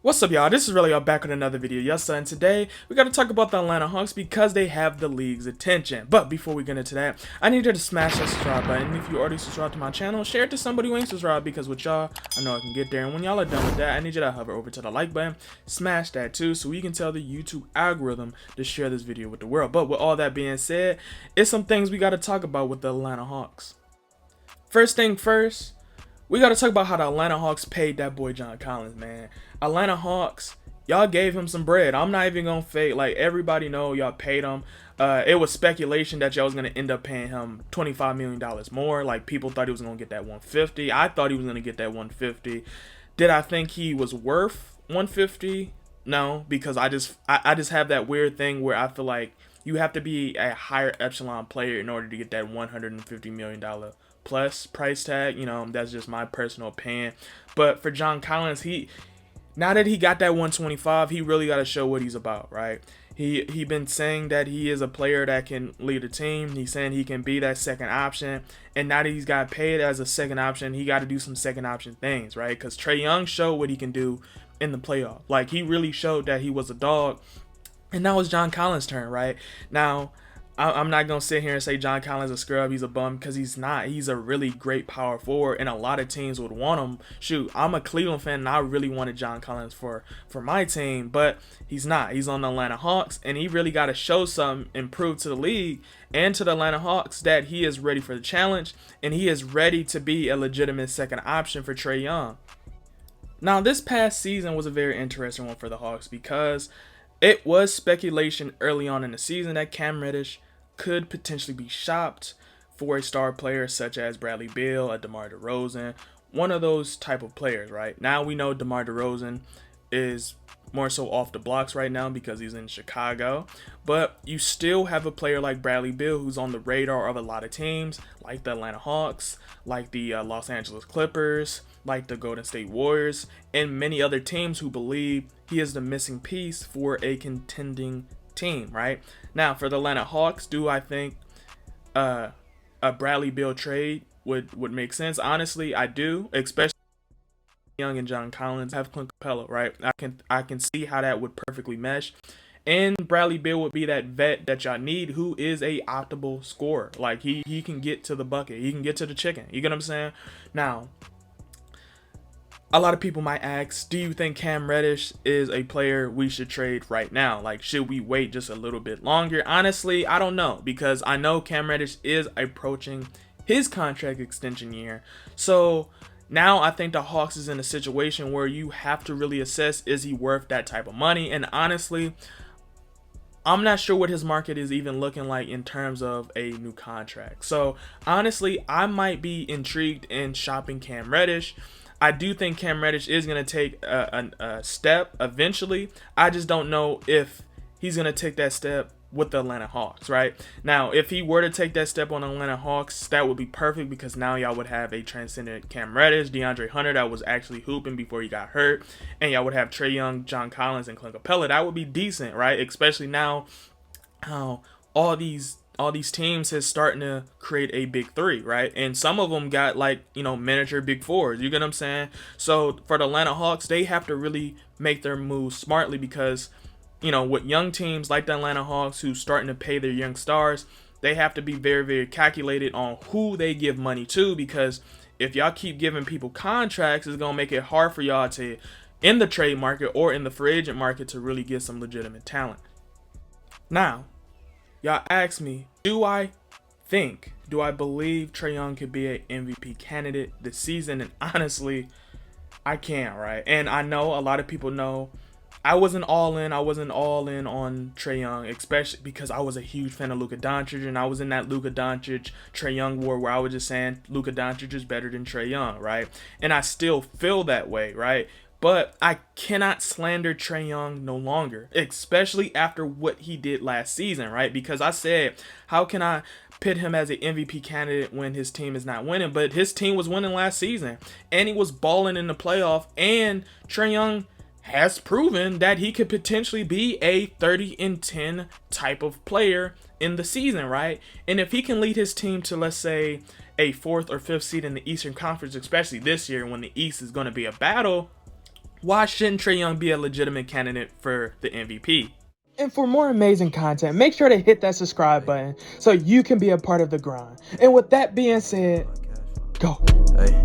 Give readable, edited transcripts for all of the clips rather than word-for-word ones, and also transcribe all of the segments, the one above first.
What's up, y'all? This is Relly back with another video. Yes, sir, and today we got to talk about the Atlanta Hawks because they have the league's attention. But before we get into that, I need you to smash that subscribe button. If you already subscribed to my channel, share it to somebody who ain't subscribed, because with y'all, I know I can get there. And when y'all are done with that, I need you to hover over to the like button, smash that too, so we can tell the YouTube algorithm to share this video with the world. But with all that being said, it's some things we got to talk about with the Atlanta Hawks. First thing first, we got to talk about how the Atlanta Hawks paid that boy John Collins, man. Atlanta Hawks, y'all gave him some bread. I'm not even going to fake. Like, everybody know y'all paid him. It was speculation that y'all was going to end up paying him $25 million more. Like, people thought he was going to get that 150. I thought he was going to get that 150. Did I think he was worth 150? No, because I just have that weird thing where I feel like you have to be a higher echelon player in order to get that $150 million plus price tag. You know, that's just my personal opinion. But for John Collins, now that he got that 125, he really got to show what he's about, right? He been saying that he is a player that can lead a team. He's saying he can be that second option. And now that he's got paid as a second option, he got to do some second option things, right? Because Trae Young showed what he can do in the playoff. Like, he really showed that he was a dog. And now it's John Collins' turn, right? Now, I'm not going to sit here and say John Collins is a scrub, he's a bum, because he's not. He's a really great power forward, and a lot of teams would want him. Shoot, I'm a Cleveland fan, and I really wanted John Collins for my team, but he's not. He's on the Atlanta Hawks, and he really got to show something and prove to the league and to the Atlanta Hawks that he is ready for the challenge, and he is ready to be a legitimate second option for Trae Young. Now, this past season was a very interesting one for the Hawks because it was speculation early on in the season that Cam Reddish could potentially be shopped for a star player such as Bradley Beal, a DeMar DeRozan, one of those type of players, right? Now we know DeMar DeRozan is more so off the blocks right now because he's in Chicago, but you still have a player like Bradley Beal who's on the radar of a lot of teams like the Atlanta Hawks, like the Los Angeles Clippers, like the Golden State Warriors, and many other teams who believe he is the missing piece for a contending team, right? Now, for the Atlanta Hawks, do I think a Bradley Beal trade would make sense? Honestly, I do, especially Young and John Collins have Clint Capella, right? I can see how that would perfectly mesh. And Bradley Beal would be that vet that y'all need who is a optimal scorer. Like, he can get to the bucket. He can get to the chicken. You get what I'm saying? Now, a lot of people might ask, do you think Cam Reddish is a player we should trade right now? Like, should we wait just a little bit longer? Honestly, I don't know, because I know Cam Reddish is approaching his contract extension year. So now I think the Hawks is in a situation where you have to really assess, is he worth that type of money? And honestly, I'm not sure what his market is even looking like in terms of a new contract. So honestly, I might be intrigued in shopping Cam Reddish. I do think Cam Reddish is going to take a step eventually. I just don't know if he's going to take that step with the Atlanta Hawks, right? Now, if he were to take that step on the Atlanta Hawks, that would be perfect because now y'all would have a transcendent Cam Reddish, DeAndre Hunter that was actually hooping before he got hurt, and y'all would have Trae Young, John Collins, and Clint Capella. That would be decent, right? Especially now how all these teams is starting to create a big three, right? And some of them got, like, you know, miniature big fours. You get what I'm saying? So for the Atlanta Hawks, they have to really make their moves smartly because, you know, with young teams like the Atlanta Hawks who's starting to pay their young stars, they have to be very, very calculated on who they give money to, because if y'all keep giving people contracts, it's going to make it hard for y'all to, in the trade market or in the free agent market, to really get some legitimate talent. Now, y'all ask me, do I believe Trae Young could be an MVP candidate this season? And honestly, I can't, right? And I know a lot of people know I wasn't all in on Trae Young, especially because I was a huge fan of Luka Doncic, and I was in that Luka Doncic Trae Young war where I was just saying Luka Doncic is better than Trae Young, right? And I still feel that way, right? But I cannot slander Trae Young no longer, especially after what he did last season, right? Because I said, how can I pit him as an MVP candidate when his team is not winning? But his team was winning last season, and he was balling in the playoff, and Trae Young has proven that he could potentially be a 30-10 type of player in the season, right? And if he can lead his team to, let's say, a 4th or 5th seed in the Eastern Conference, especially this year when the East is going to be a battle, why shouldn't Trae Young be a legitimate candidate for the MVP? And for more amazing content, make sure to hit that subscribe button so you can be a part of the grind. And with that being said, go. Hey,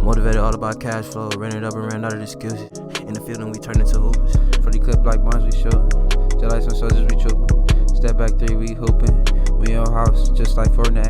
motivated all about cash flow, ran it up and ran out of excuses. In the field and we turn into hoopers. For the clip like bonds we shoot. Just like some soldiers we trooping. Step back 3, we hooping. We on house just like Fortnite.